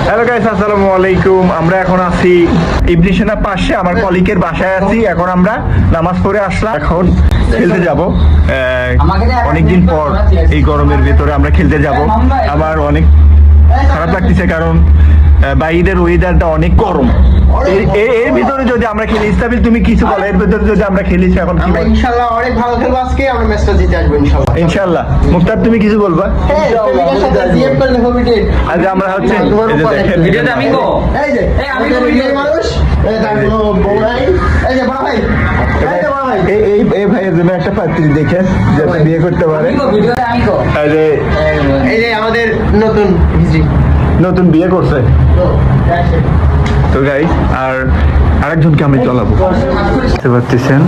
Hello guys, আসসালামু আলাইকুম। আমরা এখন আছি ইবনে সিনার পাশে আমার কলিগের বাসায় আছি। এখন আমরা নামাজ পড়ে আসলাম, এখন খেলতে যাব। অনেকদিন পর এই গরমের ভিতরে আমরা খেলতে যাব। আমার অনেক খারাপ লাগতেছে, কারণ বাইরের ওয়েদারটা অনেক গরম। এর ভিতরে যদি আমরা খেলি, ইস্তাবিল তুমি কিছু বলো, এর ভিতরে যদি আমরা খেলি এখন কি বল? ইনশাআল্লাহ অনেক ভালো খেলবো আজকে, আমরা ম্যাচটা জিতে আসবো ইনশাআল্লাহ। ইনশাআল্লাহ। মুক্তার তুমি কিছু বলবা? আজ আমরা হচ্ছে এই যে দেখেন ভিডিওতে আমি গো এই যে আমি তো ভিডিও মানুষ এই দেখো বড় ভাই, এই যে বড় ভাই, এই যে বড় ভাই, এই ভাইয়ের জন্য একটা পাত্রী দেখেন যাতে বিয়ে করতে পারে। আমি গো ভিডিওতে আমি গো এই যে আমাদের নতুন হিজরি নতুন বিয়ে করছে তো গাইস, আর আরেকজনকে আমি চলাবো, বুঝতে পারতেছেন।